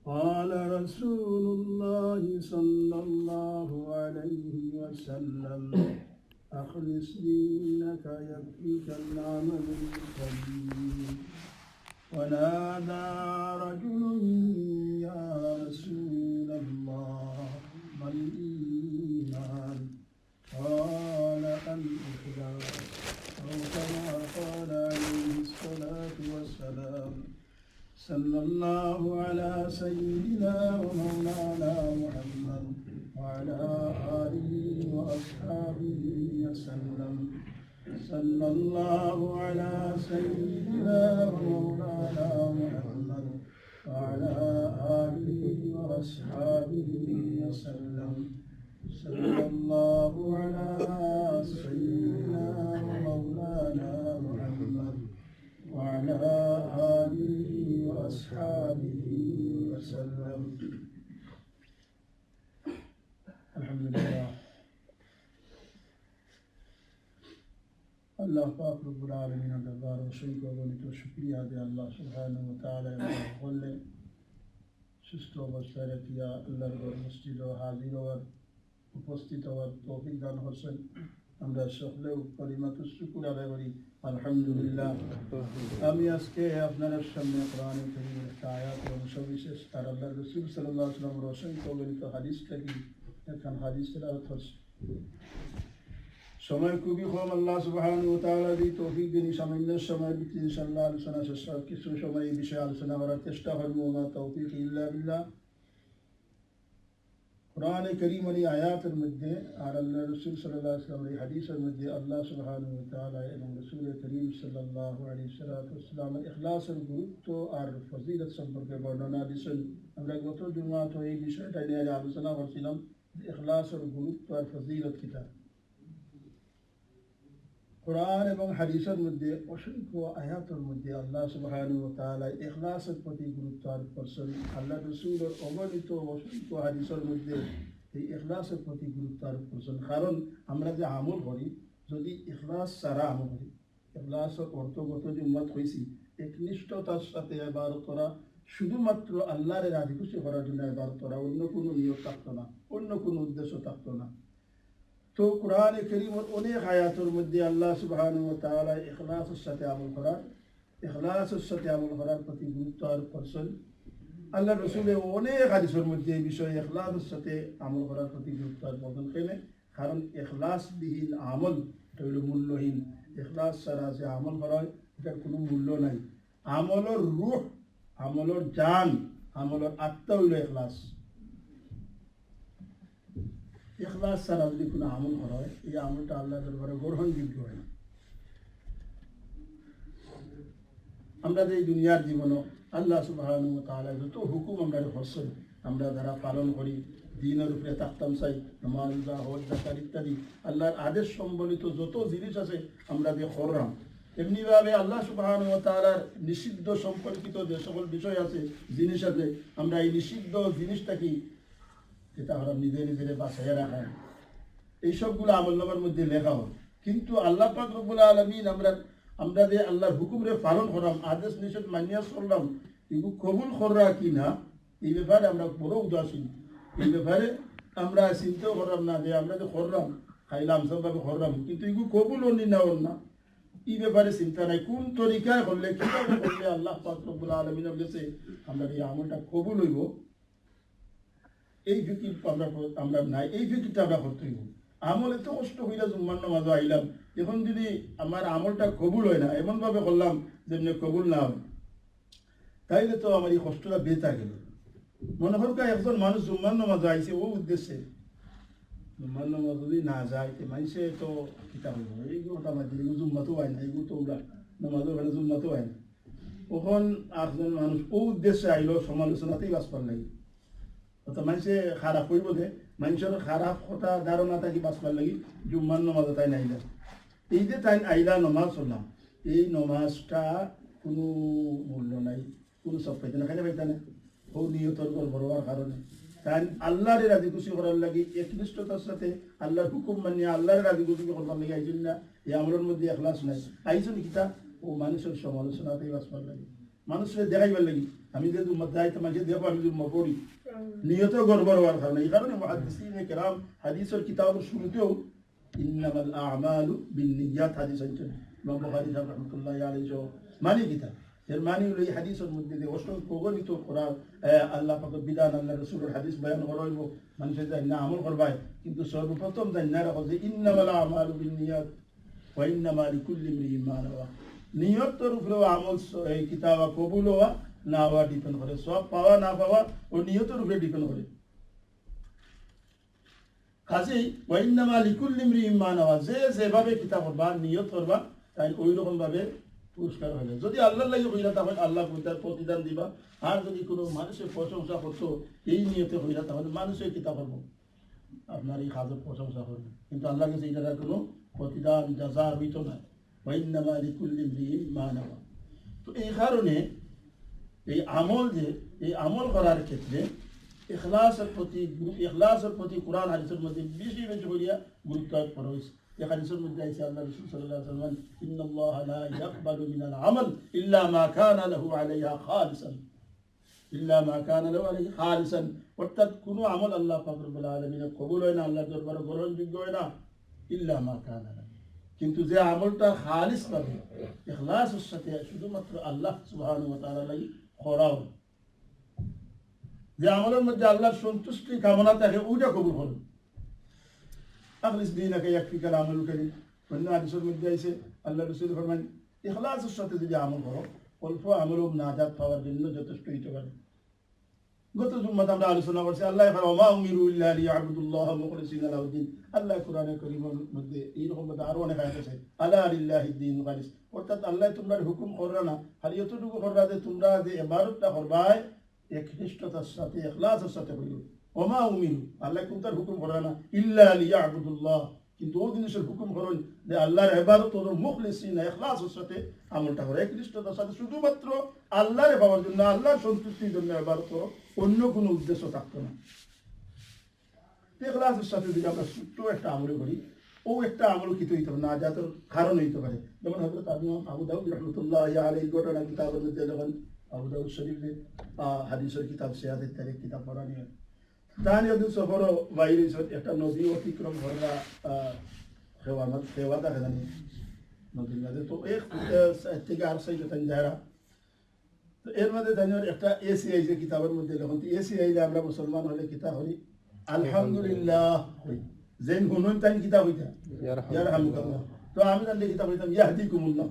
قال رسول الله صلى الله عليه وسلم أخلص دينك يكفيك العمل القليل. ونادى رجل يا رسول الله ما الإيمان؟ قال الإخلاص، أو كما قال عليه الصلاة والسلام. صلى الله على سيدنا ومولانا محمد وعلى آله وأصحابه وسلم. صلى الله على سيدنا ومولانا محمد وعلى آله وأصحابه وسلم. صلى الله على سيدنا ومولانا محمد وعلى آله وأصحابه وسلم. الحمد لله. আল্লাহ পাক রব্বুল আলামিনের দরবারে অসংখ্য অগণিত শুকরিয়া যে আল্লাহ সুবহানাহু ওয়া তাআলা বললে সুস্থ অবস্থায় রাখিয়া আল্লাহর ঘর মসজিদ ও হাজির হওয়ার উপস্থিত হওয়ার তৌফিক দান করছেন। আমরা সকলেও কালিমাতুশ শুকর আদায় করি আলহামদুলিল্লাহ। আমি আজকে আপনাদের সামনে কোরআনুল কারীমের একটা আয়াত অংশ বিশেষ আর আল্লাহর রাসূল সাল্লাল্লাহু আলাইহি ওয়াসাল্লামের অসংখ্য অগণিত হাদিস থেকে একটা হাদিস তেলাওয়াত করছি। সময় খুবই কম, আল্লাহ সুবহানাহু ওয়া তাআলা দি তৌফিক দিন সামান্য সময়ের ভিতরে ইনশাআল্লাহ আলোচনা শেষ কিছু সময় এই বিষয়ে আলোচনা করার চেষ্টা করব। মা তৌফিক ইল্লা বিল্লাহ। কোরআনে কারীমের এই আয়াতের মধ্যে আর আল্লাহর রাসূল সাল্লাল্লাহু আলাইহি ওয়াসাল্লামের এই হাদিসের মধ্যে আল্লাহ সুবহানাহু ওয়া তাআলা এবং রাসূল করিম সাল্লাল্লাহু আলাইহি ওয়াসাল্লামের ইখলাসের গুরুত্ব আর ফজিলত সম্পর্কে বর্ণনা দিয়েছেন। আমরা গত জুমাতে এই বিষয়টা নিয়ে আলোচনা করছিলাম, ইখলাসের গুরুত্ব আর ফজিলত কিতা। কোরআন এবং হাদিসের মধ্যে অসংখ্য আয়াতের মধ্যে আল্লাহ সুবহানাহু ওয়া তাআলা ইখলাসের প্রতি গুরুত্ব আরোপ করেছেন। আল্লাহ রাসূলের অগণিত অসংখ্য হাদিসের মধ্যে এই ইখলাসের প্রতি গুরুত্ব আরোপ করেছেন। কারণ আমরা যে আমল করি, যদি ইখলাস ছাড়া আমল করি, ইখলাসের অর্থগত যে উম্মত হয়েছি একনিষ্ঠতার সাথে ইবাদত করা, শুধুমাত্র আল্লাহর রাজি খুশি করার জন্য ইবাদত করা, অন্য কোনো নিয়ত থাকতো না, অন্য কোনো উদ্দেশ্য থাকতো না। তো কোরআনে কারীমের অনেক আয়াতের মধ্যে আল্লাহ সুবহানাহু ওয়া তাআলা ইখলাসের সাথে আমল করার প্রতি গুরুত্ব আরোপ করেছেন। আল্লাহ রাসূলের অনেক হাদিসের মধ্যে এই বিষয়ে ইখলাসের সাথে আমল করার প্রতি গুরুত্ব আরোপ করেন। কারণ ইখলাসবিহীন আমল এটা হলো মূল্যহীন। ইখলাস ছাড়া যে আমল করা হয় এটার কোনো মূল্য নাই। আমলের রূহ, আমলের জান, আমলের আত্মা হইল ইখলাস। ইখলাস ছাড়া যদি কোনো আমল করা হয় এই আমলটা আল্লাহ দরবারে গ্রহণযোগ্য হয় না। আমরা যে দুনিয়ার জীবনে আল্লাহ সুবহানাহু ওয়া তাআলা যত হুকুম আমরা করছেন, আমরা যারা পালন করি, দ্বীনের উপরে থাকতাম চাই, নামাজ, রোজা, হজ, যাকাত ইত্যাদি আল্লাহর আদেশ সম্বলিত যত জিনিস আছে আমরা যে করলাম, এমনিভাবে আল্লাহ সুবহানাহু ওয়া তাআলার নিষিদ্ধ সম্পর্কিত যে সকল বিষয় আছে, জিনিস আছে, আমরা এই নিষিদ্ধ জিনিসটাকে যেটা আমরা নিজের বাছাইয়া রাখা, এইসবগুলো আমলনামার মধ্যে লেখা হয়। কিন্তু আল্লাহ পাক রব্বুল আলামিন আমরা যে আল্লাহর হুকুমরে পালন করলাম, আদেশ নিষেধ মানিয়া চললাম, এগুলো কবুল করা কি না এই ব্যাপারে আমরা বড় উদাসীন। এই ব্যাপারে আমরা চিন্তাও করলাম না যে আমরা যে করলাম, খাইলাম সবভাবে করলাম, কিন্তু এগুলো কবুল হনি না ওর না, এই ব্যাপারে চিন্তা নাই। কোন তরিকায় করলে, কীভাবে করলে আল্লাহ পাক রব্বুল আলামিনের কাছে আমরা এই আমলটা কবুল হইব, এই ফিকির আমরা নাই। এই ফিকিরটা আমরা করতে হইব। আমল এত কষ্ট হইলে জুম্মার নামাজও আইলাম, এখন যদি আমার আমলটা কবুল হয় না, এমনভাবে করলাম যেমনি কবুল না হয়, তাইলে তো আমার এই কষ্টটা বেঁচা গেল। মনে করুক একজন মানুষ জুম্মার নামাজও আইছে ও উদ্দেশ্যে, জুম্মার নামাজ যদি না যায় মানুষে তো কিতা হইব, এইগুলোটা আমার এগুলো জুম্মাতেও হয় না, এগুলো তো ওরা নামাজও হয় না, জুম্মাতেও হয় না। তখন একজন মানুষ ও উদ্দেশ্যে আইলো, সমালোচনাতেই বাঁচবার লাগে। অর্থাৎ মানুষে খারাপ হইব যে মানুষের খারাপ কথা ধারণা থাকি বাঁচবার লাগি জুম্মার নমাজ তাই নাইলা। এই যে তাই আইলা নমাজ চললাম, এই নমাজটা কোনো মূল্য নাই, কোনো সব পাইতে না, খাইতে পাইতে না, ও নিয়তর বড়বার কারণে। তাই আল্লাহর রাজি খুশি করার লাগি একনিষ্ঠতার সাথে আল্লাহর হুকুম মানিয়ে আল্লাহর রাজি খুশি করবার লাগে আইজন না। এই আমলের মধ্যে ইখলাস নাই, আইজন কিতা ও মানুষের সমালোচনাতেই বাঁচবার লাগে। মানুষের দেখাইবার লাগি আমি যে উম্মত দায়িত্ব মাঝে দেখো আমি যে উম্মত পড়ি নিয়ত গড়বড় হওয়ার কারণে এই কারণে মুহাদ্দিসিনে কেরাম হাদিসের কিতাবের শুরুতেও ইন্নামাল আ'মালু বিন্নিয়াত হাদিস আনছেন ইমাম বুখারী রাহমাতুল্লাহি আলাইহি মানি কিতাব এর মানি হলো এই হাদিসের মধ্যে যে অষ্ট প্রগণিত করার আল্লাহ পাকের বিধান আল্লাহ রাসূলের হাদিস বয়ান করাইব মানুষের জানি না আমল করবাই কিন্তু সর্বপ্রথম জানি না রাখো যে ইন্নামাল আ'মালু বিন্নিয়াত ওয়া ইন্নামা লিকুল্লি ইমরিইন মা নাওয়া নিয়তের উপরে আমল এই কিতাব কবুল হওয়া না হওয়া ডিপেন্ড করে সব পাওয়া না পাওয়া ও নিয়তের উপরে ডিপেন্ড করে কাজেই ওয়া ইন্নামা লিকুল্লি ইমরিইন মা নাওয়া যে যেভাবে কিতাব করবা নিয়ত করবা তাই ওই রকম ভাবে পুরস্কার হবে যদি আল্লাহর লাগি হইলা তাহলে আল্লাহ প্রতিদান দিবা আর যদি কোনো মানুষের প্রশংসা করতো এই নিয়তে হইলা তাহলে মানুষের কিতাব করবো আপনার এই কাজের প্রশংসা করবে কিন্তু আল্লাহর কাছে এটার কোনো প্রতিদান জাযা হইতো না ওয়া ইন্নামা লিকুল্লি ইমরিইন মা নাওয়া তো এই কারণে এই আমল করার ক্ষেত্রে ইখলাসের প্রতি কোরআন হাদিসের মধ্যে বেশি বেশি করিয়া গুরুত্ব করা হয়েছে এই হাদিসের মধ্যে আছে আল্লাহ রাসূল সাল্লাল্লাহু আলাইহি ওয়াসাল্লাম ইন্নাল্লাহা লা ইয়াকবালু মিনাল আমাল ইল্লা মা কানা লাহু আলাইহা খালিসান অর্থাৎ কোনো আমল আল্লাহ পাক রব্বুল আলামিনের কবুল হয় না আল্লাহর দরবারে গ্রহণযোগ্য হয় না ইল্লা মা কানা লাহু কিন্তু যে আমলটা খালিস ভাবে ইখলাসের সাথে শুধুমাত্র আল্লাহ সুবহানাহু ওয়া তাআলা লাগি করা হয় যে আমলের মধ্যে আল্লাহর সন্তুষ্টি কামনা থাকে ওইটা কবুল হবে আখলিস দীনাকা ইয়াকফিকাল আমালু কারীম অন্য হাদিসের মধ্যে আছে আল্লাহ রাসূল ফরমান ইখলাসের সাথে যদি আমল করো অল্প আমলও নাজাত পাওয়ার জন্য যথেষ্ট হতে পারে গত জুম্মাতে আমরা আলোচনা করছি আল্লাহ ওয়া উমিরু ইল্লা লিয়াবুদুল্লাহ মুখলিসিনা লাহুদ্দিন আল্লাহ কোরআনে কারীমের মধ্যে এইরকম ভাবে আরো অনেক আয়াত আছে আলা লিল্লাহিদ দীন খালিস অর্থাৎ আল্লাহ তোমরা হুকুম কররা না খালি এতটুকু কররা যে তোমরা যে ইবাদতটা করবাই একনিষ্ঠতার সাথে ইখলাসের সাথে করিও ওমা উমিরু আল্লাহ কোনটার হুকুম করে না ইল্লা লিয়াবুদুল্লাহ কিন্তু ওই জিনিসের হুকুম করেন যে আল্লাহর ইবাদত ও মুখলিসিনা ইখলাসের সাথে আমলটা করে একনিষ্ঠতার সাথে শুধুমাত্র আল্লাহর পাওয়ার জন্য আল্লাহর সন্তুষ্টির জন্য ইবাদত করো অন্য কোনো উদ্দেশ্য থাকতো না ইখলাসের সাথে যদি আমরা ছোট্ট একটা আমল করি ও একটা আমল কি হইতে হবে না যাতের কারণ হইতে পারে যেমন হযরত আবু দাউদ রাহমাতুল্লাহি আলাইহি ঘটনা কিতাবের মধ্যে যখন আবু দাউদ শরীফে হাদিসের কিতাব সিয়াদের তারিখ কিতাব পড়া নিয়ে দানি আদু সফর বাইরে একটা নদী অতিক্রম করা খেওয়া দেখা জানি নদীর মধ্যে তো এক থেকে আর সাইডে তাই যারা তো এর মধ্যে জানি একটা এসি আইছে কিতাবের মধ্যে যখন এসি আইলে আমরা মুসলমান হলে কিতাব হই আলহামদুলিল্লাহ হই যেন হুনুন তাই কিতাব হইতা ইয়ারহামুকাল্লাহ তো আমি জানলে কিতাব হইতাম ইয়াহদিকুমুল্লাহ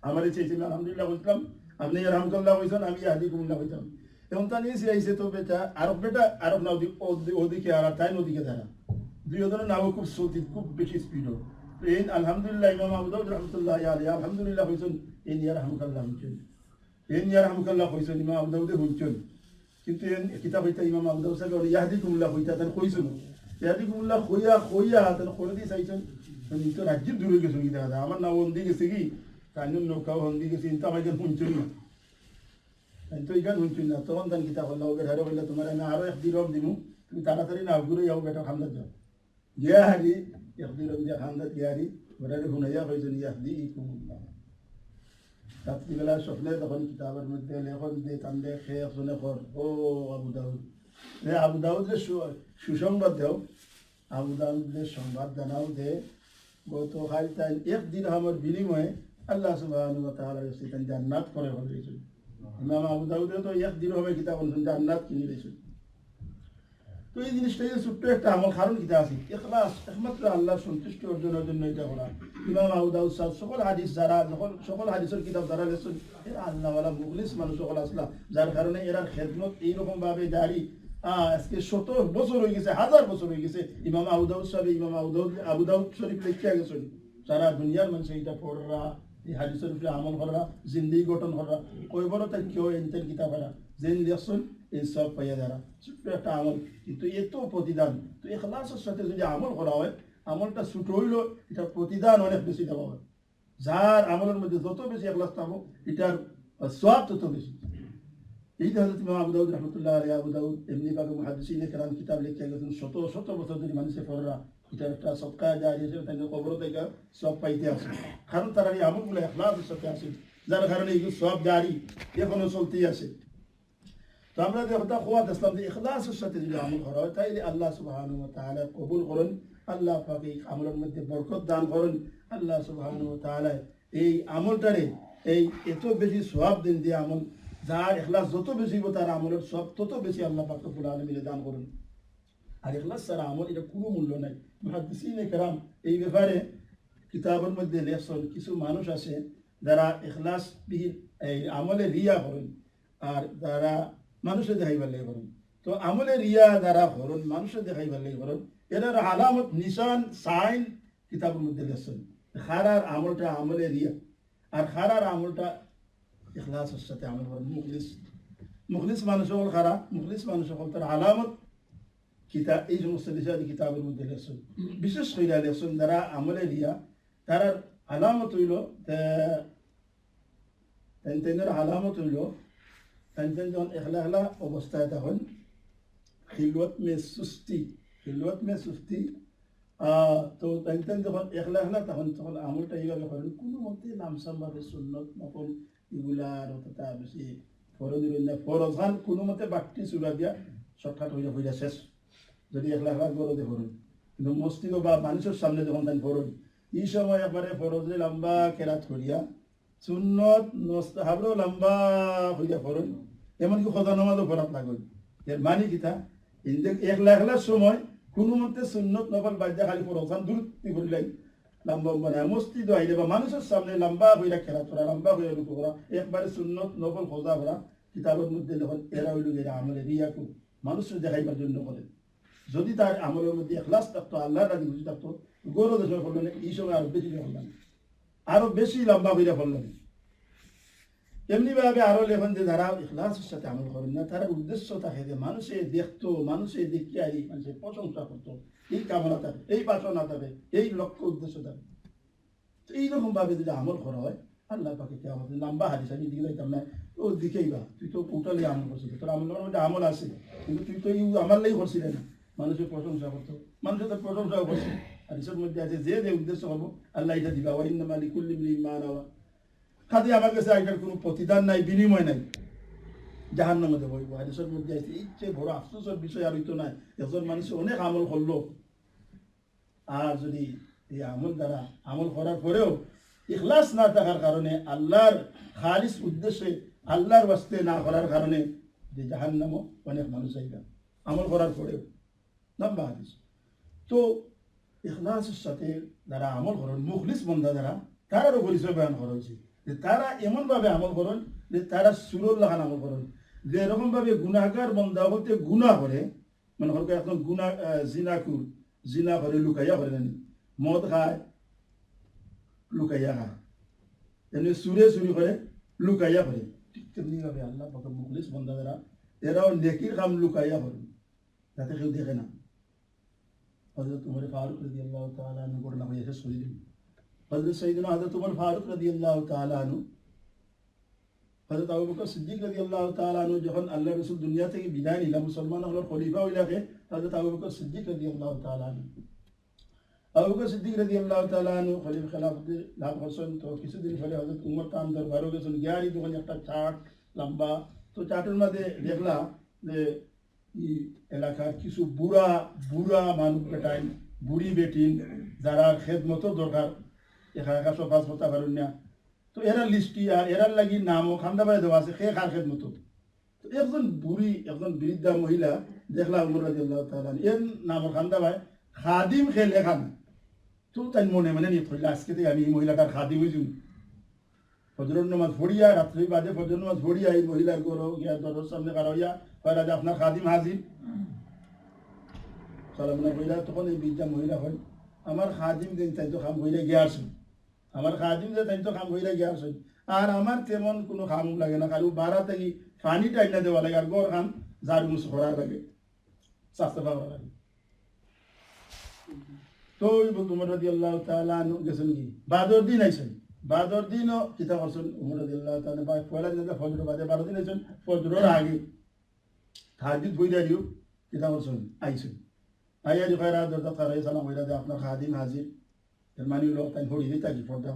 আমার এই চাইছিলাম আলহামদুলিল্লাহ বলতাম আপনি ইয়ারহামুকাল্লাহ হইছেন আমি ইয়াহদিকুমুল্লাহ হইতাম এবং তার এসে আইসে তো বেটা আরব না ওদিকে আর তাই নদীকে ধারা দুই ধরনের নাও খুব সৌতি খুব বেশি স্পিডও তো এই আলহামদুলিল্লাহ ইমাম আবু দাউদ রাহমাতুল্লাহি আলাইহি আলহামদুলিল্লাহ হইছেন এই ইয়ারহামুকাল্লাহ হইছেন এই ইয়ারহামুকাল্লাহ হইছেন ইমাম আবু দাউদে হইছেন কিন্তু এই কিতাব হইতা ইমাম আবু দাউদ সাহেব ইয়াহদিকুমুল্লাহ হইতা তান কইছেন ইয়াহদিকুমুল্লাহ খইয়া তান খোলদি চাইছেন আমি তো রাজ্য দূরে গেছে কি দেখা আমার না ওন্দি গেছে কি কানুন নৌকা ওন্দি গেছে ইনতা মাইজন শুনছেন না তো এখানে শুনছি না তখন তান কিতাব হল্লা বেটা বললে তোমার আমি আরো একদিন রব দিমু তুমি তাড়াতাড়ি না ঘুরে যাও বেটা খান্দাত যাও গিয়া হারি একদিন রব যা খান্দাত গিয়ারি বেটারে শুনাইয়া হয়েছেন ইয়াহদি কুমুল্লাহ রাত্রিবেলা স্বপ্নে তখন কিতাবের মধ্যে লেখন দিয়ে কান্দে খেয়ে শুনে কর ও আবু দাউদের সুসংবাদ দেও আবু দাউদের সংবাদ জানাও যে গতকাল তাই একদিন আমার বিনিময়ে আল্লাহ সুবহানাহু ওয়া তাআলা তাই জান্নাত করে বলেছেন ইমাম আবু দাউদে তো একদিন হবে কিতাব বলছেন জান্নাত কিনে দিয়েছেন তো এই জিনিসটা যে ছোট্ট একটা আমল কারণ কিতা আছে ইখলাস একমাত্র আল্লাহর সন্তুষ্টি অর্জনের জন্য এটা করা ইমাম আবু দাউদ সাহেব সকল হাদিস যারা সকল হাদিসের কিতাব যারা লেখছেন এরা আল্লাহওয়ালা মুখলিস মানুষ সকল আসলা যার কারণে এরা খেদমত এইরকম ভাবে জারি আজকে 70 বছর হয়ে গেছে 1000 বছর হয়ে গেছে ইমাম আবু দাউদ সাহেব ইমাম আবু দাউদ শরীফ লিখিয়া গেছেন সারা দুনিয়ার মানুষ এটা পড়রা এই হাদিসের উপরে আমল করা জিন্দেগি গঠন করা কয়বারও তাই কেউ এনতেন কিতাব করা জেন লেখছেন এই সব পাইয়া যারা ছোট্ট একটা আমল কিন্তু এত প্রতিদান তো ইখলাসের সাথে যদি আমল করা হয় আমলটা ছোট হইলেও এটার প্রতিদান অনেক বেশি দেওয়া হয় যার আমলের মধ্যে যত বেশি ইখলাস থাকবো এটার সওয়াব তত বেশি এই হযরত ইমাম আবু দাউদ রাহমাতুল্লাহি আলাইহি আবু দাউদ এমনি ভাবে মুহাদ্দিসিনে কেরাম কিতাব লিখে গেছেন শত শত বছর ধরে মানুষে পড়রা এটার একটা সদকা জারি হিসেবে তাদের কবর থেকে সব পাইতে আসে কারণ তারা এই আমলগুলো ইখলাসের সাথে আসে যার কারণে এগুলো সব জারি এখনো চলতেই আছে। তো আমরা যে কথা খোয়াত ইসলাম যে ইখলাসের সাথে যদি আমল করা হয় তাইলে আল্লাহ সুবহানাহু ওয়া তাআলা কবুল করেন, আল্লাহ পাক এই আমলের মধ্যে বরকত দান করেন। আল্লাহ সুবহানাহু ওয়া তাআলা এই আমলটারে এই এত বেশি সওয়াব দেন যে আমল যার ইখলাস যত বেশি হবে তার আমলের সব তত বেশি আল্লাহ পাক রব্বুল আলামিন দান করেন। আর ইখলাস ছাড়া আমল এটা কোনো মূল্য নাই। মুহাদ্দিসিনে কেরাম এই ব্যাপারে কিতাবের মধ্যে লেখছেন কিছু মানুষ আছে যারা ইখলাস বিহীন এই আমলে রিয়া করেন আর যারা মানুষে দেখাইবার লাগে করেন। তো আমলে রিয়া যারা করেন মানুষে দেখাইবার লাগে করেন এটার আলামত নিশান সাইন কিতাবের মধ্যে লেখছেন। খারার আমলটা আমলে রিয়া আর খারার আমলটা ইখলাসের সাথে আমল করেন। মুখলিস মুখলিস মানুষ হল খারা, মুখলিস মানুষ হল তার আলামত কিতাব এই সমস্ত বিষয় কিতাবের মধ্যে লেখছেন। বিশেষ করে লেখছেন যারা আমলে রিয়া তার আলামত হইল আলামত হইল যখন একলা একলা অবস্থায় তখন খিলওয়াত মে সুস্তি তো যখন একলা একলা তখন আমলটা এইভাবে করেন কোনো মতে নামসামভাবে সুন্নত নকল এগুলার অতটা বেশি ফরজ না ফরজ খান কোনো মতে বাক্তি চূড়া দিয়া শর্টকাট হইয়া শেষ যদি একলা একলা গরদে ফরজ। কিন্তু মসজিদ বা মানুষের সামনে যখন তাই ফরজ এই সময় একবারে ফরজে লম্বা কেরাত করিয়া সুন্নত হাবড়েও লম্বা হইয়া ফরজ, এমনকি খোদা নামাজও ফরাত লাগল। এর মানে কিতা একলা একলার সময় কোনো মতে সুন্নত নকল বাদ্যা খালি ফরজান দূরত্ব করিলাই লম্বা মানে মসজিদ আইলে বা মানুষের সামনে লম্বা হইয়া খেলা করা লম্বা হইয়া রূপ করা একবারে সুন্নত নকল খোঁজা করা কিতাবের মধ্যে যখন এরা হইল এরা আমলে রিয়া করুন মানুষের দেখাইবার জন্য করেন। যদি তার আমলের মধ্যে এখলাস থাকতো আল্লাহ রাজি বুঝি থাকতো গৌরব দেশের ফললেন এই সময় আরো বেশি ফললেন আরো বেশি লম্বা হইয়া ফললেন। এমনি ভাবে আরো লেখন যে যারা ইখলাসের সাথে আমল করেন না তারা উদ্দেশ্য থাকে যে মানুষে দেখতো মানুষে দেখিয়া এই মানুষের প্রশংসা করতো এই কামনা থাকে এই বাসনা থাকে এই লক্ষ্য উদ্দেশ্য থাকে। তো এইরকম ভাবে যদি আমল করা হয় আল্লাহ পাকে কে আমাদের লম্বা হাদিস আমি দিকে যাইতাম না ও দিকেই বা তুই তো টোটালি আমল করছিস তোর আমলের মধ্যে আমল আছে কিন্তু তুই তো এই আমার লাই করছিলে না মানুষের প্রশংসা করতো মানুষের তো প্রশংসাও করছে। হাদিসের মধ্যে আছে যে যে উদ্দেশ্য করবো আল্লাহ এটা দিবা ওয়া ইন্নামা লিকুল্লি ইমরিইন মা নাওয়া খাদি আমার কাছে এটার কোনো প্রতিদান নাই বিনিময় নাই জাহান্নামে দেবো। হাদিসের মধ্যে আছে ইচ্ছে বড় আফসোসের বিষয় আর হইতো নাই একজন মানুষ অনেক আমল করলো আর যদি এই আমল দ্বারা আমল করার পরেও ইখলাস না থাকার কারণে আল্লাহর খালিস উদ্দেশ্যে আল্লাহর বাস্তে না করার কারণে যে জাহান্নামও অনেক মানুষ আইবা আমল করার পরেও লম্বা হাদিস। তো ইখলাসের সাথে যারা আমল করেন মুখলিস বন্ধা যারা তারারও পরিচয় বয়ান করা হয়েছে যে তারা এমনভাবে আমল করেন যে তারা সুরর লাগান আমল করেন যে এরকমভাবে গুণাগার বন্ধা বলতে গুণা করে মানে হয়তো এখন গুণা জিনা করে লুকাইয়া করে জানি মদ খায় লুকাইয়া খায় এমনি চুরি করে লুকাইয়া করে ঠিক তেমনিভাবে আল্লাহ পাক মুখলিস বন্ধা যারা এরাও নেকির কাম লুকাইয়া করেন যাতে কেউ দেখে না। হযরত উমর ফারুক রাদিয়াল্লাহু তাআলা আনহু ঘটনা হয়েছে শহীদ হযরত সাইয়েদনা হযরত উমর ফারুক রাদিয়াল্লাহু তাআলা আনহু হযরত আবু বকর সিদ্দিক রাদিয়াল্লাহু তাআলা আনহু যখন আল্লাহ রাসূল দুনিয়া থেকে বিদায় নিলেন মুসলমান হলো খলিফা হইলাকে হযরত আবু বকর সিদ্দিক রাদিয়াল্লাহু তাআলা আনহু আবু বকর সিদ্দিক রাদিয়াল্লাহু তাআলা আনহু খলিফা খেলাফতে লাভ করছেন। তো কিছুদিন পরে হযরত উমর তার দরবারে গেছেন গিয়ারি দোকানে একটা চার্ট লম্বা তো চার্টের মধ্যে দেখলা যে এলাকার কিছু বুড়া মানুষ বেটাইন বুড়ি বেটিন যারা খেদমতো দরকার এখানকার সব পাঁচ হতে পারেন না তো এরা লিস্টি আর এরার লাগি নামও খান্দাবাই দেওয়া আছে খে খার খেদমতো। তো একজন বুড়ি একজন বৃদ্ধা মহিলা দেখলা উমর রাদিয়াল্লাহু তাআলা এর নাম খান্দাবাই খাদিম খেলে খান তো তাই মনে মানে নিয়ে ধরলে আজকে থেকে আমি এই মহিলাটার খাদিম হয়েছি ফজরের নামাজ পড়িয়া রাত্রি বাদে ফজরের নামাজ পড়িয়া এই মহিলার গরো গিয়া দরজার সামনে কারো ইয়া কয়রা যে আপনার খাদিম হাজির সালামনা কইরা তখন এই বৃদ্ধা মহিলা হয় আমার খাদিম দিন তাই তো কাম কইরা গিয়া আসুন আমার খাদিম যে তাই তো কাম কইরা গিয়া আসুন আর আমার তেমন কোনো কাম লাগে না খালি বাড়া থেকে পানি টাইনা দেওয়া লাগে আর গড় খান ঝাড়ু মুছ করার লাগে স্বাস্থ্য করা লাগে। তো ওই উমর রাদিয়াল্লাহু তাআলা আনহু গেছেন কি বাদর দিন আইছেন বাদর দিনও কিতা করছেন উমর রাদিয়াল্লাহু তাআলা বা পয়লা দিন ফজর বাদে 12 দিন আইছেন ফজরের আগে তাহাজ্জুদ পড়িয়া দিও কিতা করছেন আইছেন আইয়া দি খয়রা দরজা তারাই সালাম হইরা যে আপনার খাদিম হাজির এর মানে হলো তাই হড়ি দিতা কি পর্দা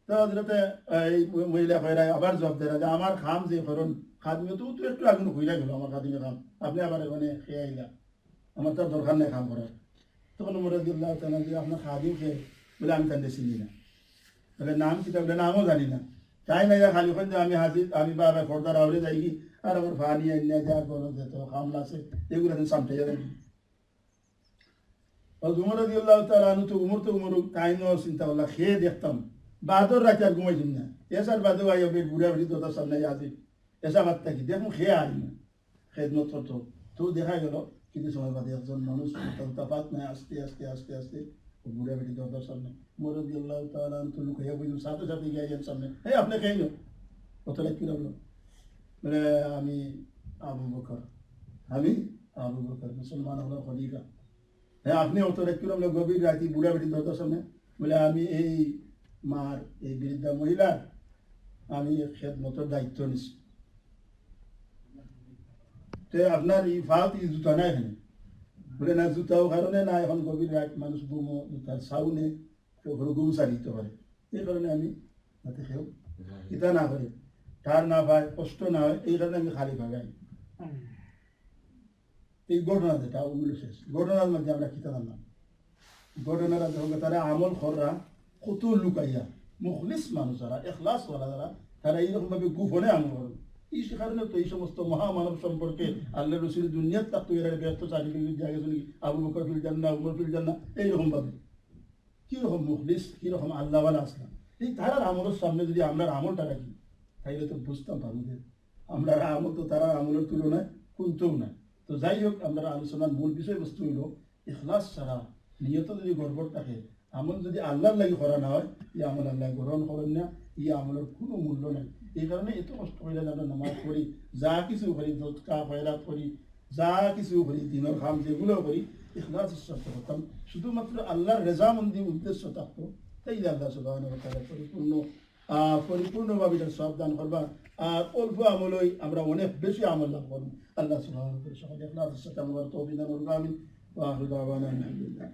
তো হজরতে এই মহিলা কইরা আবার জবাব দেয় যে আমার খাম যে করুন খাদিমে তো একটু আগুন হইরা গেল আমার খাদিমে খাম আপনি আবার এখানে খেয়ে আইলা আমার তো দরকার নেই খাম করার তখন মুরাদুল্লাহ তাআলা যে আপনার খাদিম খেয়ে বলে আমি তাদের চিনি না বলে নাম কিতাব বলে নামও জানি না তাই না খালি ওখানে আমি হাজির আমি বাবা ফর্দার আউলে যাই কি আর আমার ফানি আইনা যা করো যেত খামলা আছে এগুলো সামটে যাবেন উমর রাদিয়াল্লাহু তাআলা আনহু তো উমর কাইনো চিন্তা করলা খেয়ে দেখতাম বাদর রাতে আর ঘুমাইছিলাম না এসার বাদে আইয়া বের বুড়া বুড়ি তোতার সামনে আজি এসা বাদ থাকি দেখুন খেয়ে আই না খেদমত করতো তো দেখা গেল কিছু সময় বাদে একজন মানুষ তাপাত নাই আস্তে আস্তে আস্তে আস্তে বুড়া বুড়ি তোতার সামনে উমর রাদিয়াল্লাহু তাআলা আনহু লুকাইয়া বইল সাথে সাথে গিয়ে আইয়ার সামনে এই আপনি খেয়ে নো কতটা কি লাগলো মানে আমি আবু বকর মুসলমান হলো খলিফা হ্যাঁ আপনি অত রাখছিলাম গভীর রাতি বুড়া বেটি দরকার সামনে বলে আমি এই মার এই বৃদ্ধা মহিলা আমি খেদমতের দায়িত্ব নিছি তো আপনার এই ফালতু জুতা নাই এখানে বলে না জুতাও কারণে না এখন গভীর রাত মানুষ ঘুমো জুতার সাউনে ঘুম সারিতে পারে এই কারণে আমি হাতে খেয়েও ইতা না করে তার না পায় কষ্ট না হয় এই কারণে আমি খালি ভাগাই এই ঘটনা যেটা ওগুলো শেষ ঘটনার মধ্যে আমরা কি জানলাম ঘটনাটা যখন তারা আমল খররা কত লুকাইয়া মুখলিস মানুষ যারা এখলাস ওয়ালা যারা তারা এইরকম ভাবে গোপনে আমল করেন এই কারণে তো এই সমস্ত মহামানব সম্পর্কে আল্লাহ রসুল দুনিয়ার তাকে এরা ব্যস্ত চারিদিকে জায়গা শুনি আবু বকর ফিল জান্নাহ উমর ফিল জান্নাহ এইরকম ভাবে কিরকম মুখলিস কিরকম আল্লাহওয়ালা আসলাম এই তারার আমলের সামনে যদি আমরা আমলটা রাখি তাইলে তো বুঝতাম পারবো যে আমরা আমল তো তারা আমলের তুলনায় কোনতেও না তো যাই হোক আমরা আলোচনার মূল বিষয়বস্তু হইল ইখলাস ছাড়া নিয়ত যদি গড়বড় থাকে আমল যদি আল্লাহর লাগি করা না হয় এই আমল আল্লাহ গ্রহণ করেন না এই আমলের কোনো মূল্য নাই এই কারণে এত কষ্ট করে আমরা নামাজ পড়ি যা কিছু করি দোকা ফয়রাত করি যা কিছু করি দিনের কাম যেগুলো করি ইখলাসের সাথে করতাম শুধুমাত্র আল্লাহর রেজামন্দি উদ্দেশ্য থাকতো তাইলে আল্লাহ সুবহানাহু ওয়া তাআলা পরিপূর্ণভাবে সব দান করবা আর অল্প আমলই আমরা অনেক বেশি আমল লাভ করবো আল্লাহ সুবহানাহু ওয়া তাআলা সকল ইখলাসের সাথে আমরা তৌফিক দান করুন আমিন ওয়া আখিরু দাওয়ানা আলহামদুলিল্লাহ